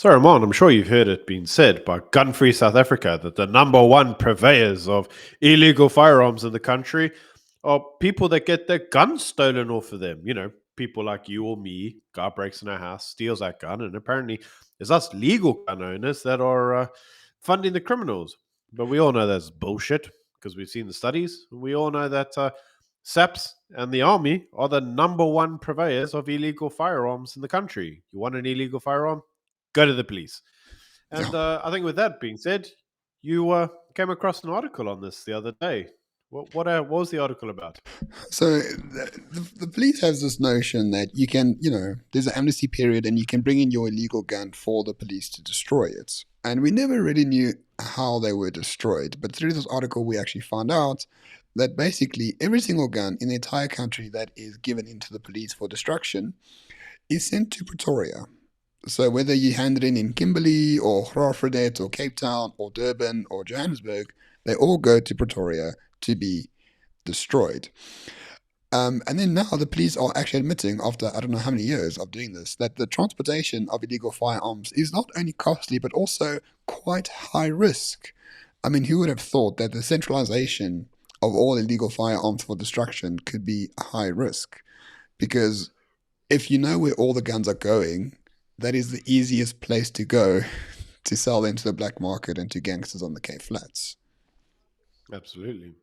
So, Ramon, I'm sure you've heard it being said by Gun Free South Africa that the number one purveyors of illegal firearms in the country are people that get their guns stolen off of them. People like you or me, guy breaks in our house, steals our gun, and apparently it's us legal gun owners that are funding the criminals. But we all know that's bullshit because we've seen the studies. We all know that SAPS and the army are the number one purveyors of illegal firearms in the country. You want an illegal firearm? Go to the police. Yeah. And I think with that being said, you came across an article on this the other day. What was the article about? So the police has this notion that you can, there's an amnesty period and you can bring in your illegal gun for the police to destroy it. And we never really knew how they were destroyed. But through this article, we actually found out that basically every single gun in the entire country that is given into the police for destruction is sent to Pretoria. So whether you hand it in Kimberley or Graaff-Reinet or Cape Town or Durban or Johannesburg, they all go to Pretoria to be destroyed. And then now the police are actually admitting, after I don't know how many years of doing this, that the transportation of illegal firearms is not only costly but also quite high risk. I mean, who would have thought that the centralization of all illegal firearms for destruction could be a high risk? Because if you know where all the guns are going, that is the easiest place to go to sell them to the black market and to gangsters on the Cape Flats. Absolutely.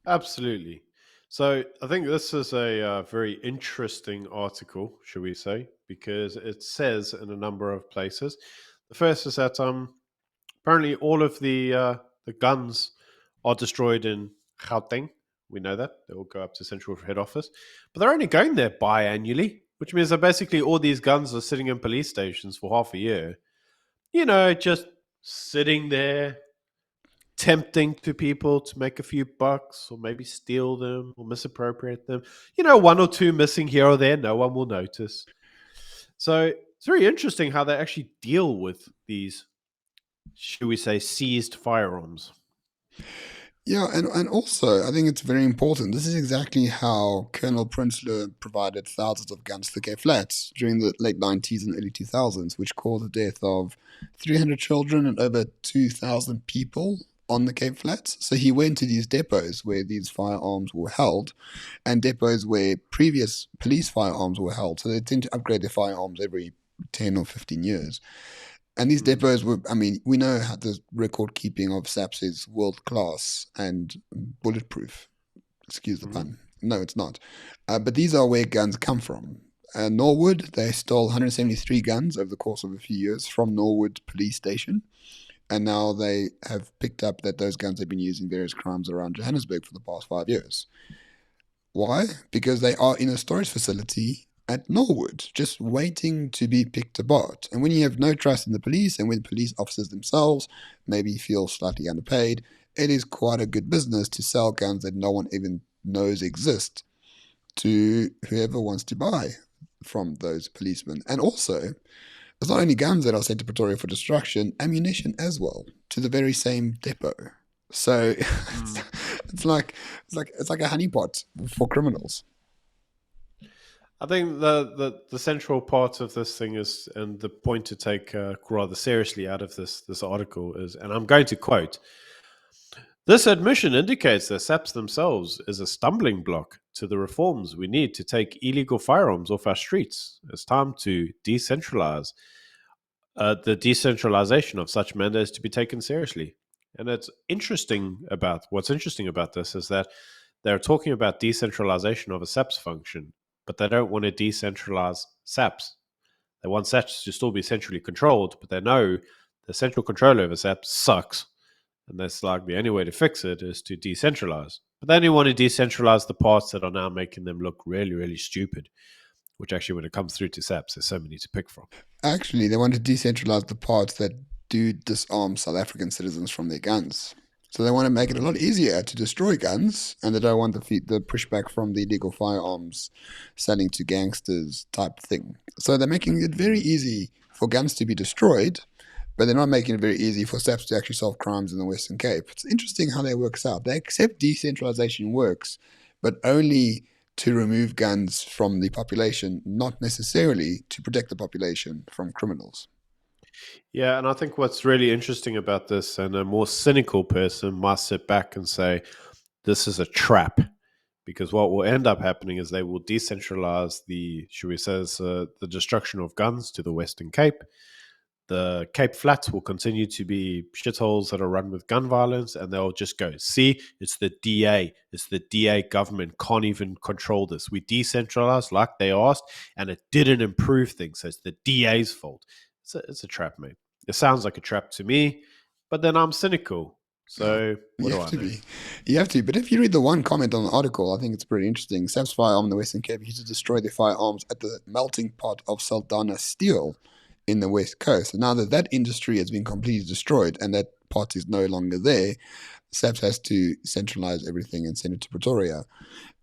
Absolutely. So I think this is a very interesting article, should we say, because it says in a number of places. The first is that apparently all of the guns are destroyed in Gauteng. We know that they will go up to central head office, but they're only going there biannually, which means that basically all these guns are sitting in police stations for half a year. Just sitting there, tempting to people to make a few bucks or maybe steal them or misappropriate them. One or two missing here or there, no one will notice. So it's very interesting how they actually deal with these, should we say, seized firearms. Yeah, and also I think it's very important. This is exactly how Colonel Prinsloo provided thousands of guns to the Cape Flats during the late 90s and early 2000s, which caused the death of 300 children and over 2,000 people on the Cape Flats. So he went to these depots where these firearms were held and depots where previous police firearms were held. So they tend to upgrade their firearms every 10 or 15 years. And these depots were, I mean, we know how the record keeping of SAPS is world class and bulletproof. Excuse the pun. No, it's not. But these are where guns come from. Norwood, they stole 173 guns over the course of a few years from Norwood Police Station. And now they have picked up that those guns have been used in various crimes around Johannesburg for the past 5 years. Why? Because they are in a storage facility at Norwood, just waiting to be picked apart. And when you have no trust in the police, and when police officers themselves maybe feel slightly underpaid, it is quite a good business to sell guns that no one even knows exist to whoever wants to buy from those policemen. And also, it's not only guns that are sent to Pretoria for destruction, ammunition as well, to the very same depot. So it's like a honeypot for criminals. I think the central part of this thing is, and the point to take rather seriously out of this article is, and I'm going to quote: "This admission indicates that SAPS themselves is a stumbling block to the reforms we need to take illegal firearms off our streets. It's time to decentralize. The decentralization of such mandates to be taken seriously." And what's interesting about this is that they're talking about decentralization of a SAPS function, but they don't want to decentralize SAPS. They want SAPS to still be centrally controlled, but they know the central control over SAPS sucks. And that's like the only way to fix it is to decentralize. But they only want to decentralize the parts that are now making them look really, really stupid, which actually, when it comes through to SAPS, there's so many to pick from. Actually, they want to decentralize the parts that do disarm South African citizens from their guns. So they want to make it a lot easier to destroy guns, and they don't want the pushback from the illegal firearms selling to gangsters type thing. So they're making it very easy for guns to be destroyed, but they're not making it very easy for SAPS to actually solve crimes in the Western Cape. It's interesting how that works out. They accept decentralization works, but only to remove guns from the population, not necessarily to protect the population from criminals. Yeah, and I think what's really interesting about this, and a more cynical person might sit back and say, this is a trap. Because what will end up happening is they will decentralize the, should we say, the destruction of guns to the Western Cape. The Cape Flats will continue to be shitholes that are run with gun violence, and they'll just go, see, it's the DA. It's the DA government can't even control this. We decentralized like they asked, and it didn't improve things. So it's the DA's fault. It's a trap, mate. It sounds like a trap to me, but then I'm cynical. Yeah, So what you do have I to know? be. You have to. But if you read the one comment on the article, I think it's pretty interesting. SAPS firearm in the Western Cape used to destroy their firearms at the melting pot of Saldanha steel in the West Coast. And now that that industry has been completely destroyed and that pot is no longer there, SAPS has to centralize everything and send it to Pretoria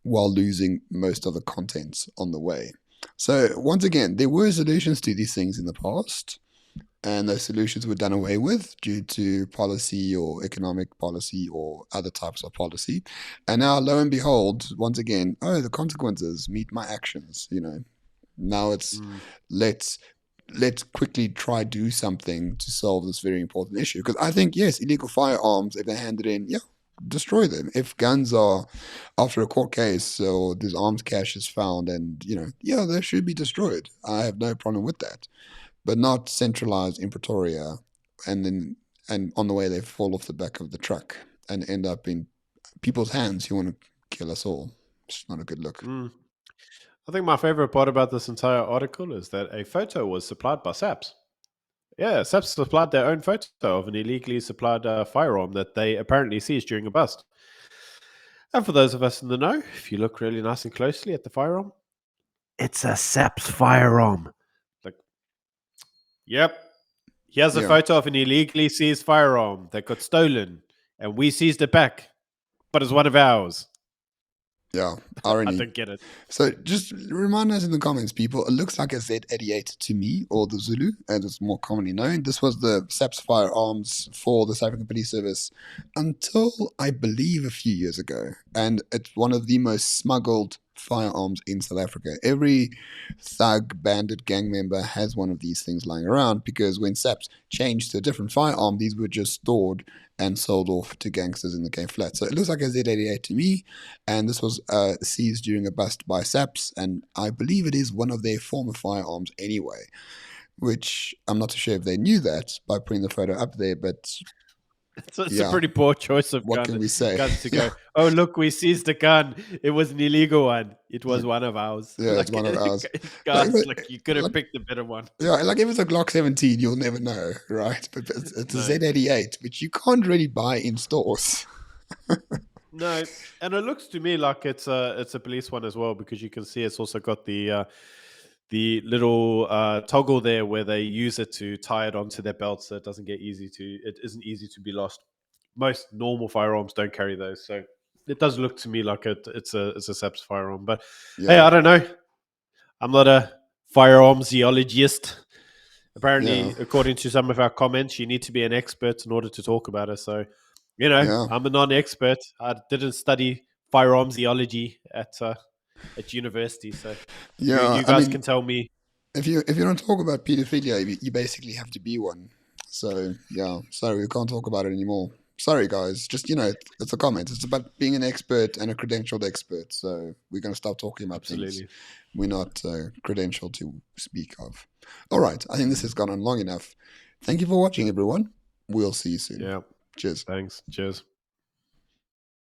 while losing most of the contents on the way. So once again, there were solutions to these things in the past, and those solutions were done away with due to policy or economic policy or other types of policy. And now, lo and behold, once again, oh, the consequences meet my actions. Now it's Mm. let's let's quickly try do something to solve this very important issue. Because I think yes, illegal firearms, if they're handed in, yeah, destroy them. If guns are after a court case or there's arms cache is found, and yeah, they should be destroyed. I have no problem with that, but not centralized in Pretoria, and on the way they fall off the back of the truck and end up in people's hands who want to kill us all. It's not a good look. Mm. I think my favorite part about this entire article is that a photo was supplied by SAPS. Yeah, SAPS supplied their own photo of an illegally supplied firearm that they apparently seized during a bust. And for those of us in the know, if you look really nice and closely at the firearm, it's a SAPS firearm. Like, yep, here's a Yeah, photo of an illegally seized firearm that got stolen, and we seized it back, but it's one of ours. yeah. I Irony. don't get it. So just remind us in the comments, people. It looks like a Z88 to me, or the Zulu, as it's more commonly known. This was the SAPS firearms for the South African Police Service until I believe a few years ago, and it's one of the most smuggled firearms in South Africa. Every thug, bandit, gang member has one of these things lying around because when SAPS changed to a different firearm, these were just stored and sold off to gangsters in the Cape Flat. So it looks like a Z88 to me, and this was seized during a bust by SAPS, and I believe it is one of their former firearms anyway, which I'm not too sure if they knew that by putting the photo up there, but It's a yeah, pretty poor choice of what can we say? guns to Yeah, go. Oh, look, we seized a gun. It was an illegal one. It was one of ours. yeah, it's Like, one of ours. Like, guys, like you could have like, picked a better one. yeah, like if it's a Glock 17, you'll never know, right? But it's a No, Z88, which you can't really buy in stores. no, and it looks to me like it's a police one as well because you can see it's also got the little toggle there where they use it to tie it onto their belt so it doesn't get easy to it isn't easy to be lost. Most normal firearms don't carry those, so it does look to me like it's a SAPS firearm. But hey, Yeah, I don't know. I'm not a firearms geologist. yeah, Apparently, according to some of our comments, you need to be an expert in order to talk about it. So, yeah, I'm a non-expert. I didn't study firearms geology at university, so yeah. you I guys mean, can tell me. if you don't talk about pedophilia, you basically have to be one. So yeah, sorry, we can't talk about it anymore. Sorry, guys. Just it's a comment. It's about being an expert and a credentialed expert. So we're going to stop talking about things Absolutely. we're not credentialed to speak of. All right, I think this has gone on long enough. Thank you for watching, everyone. We'll see you soon. Yeah. Cheers. Thanks. Cheers.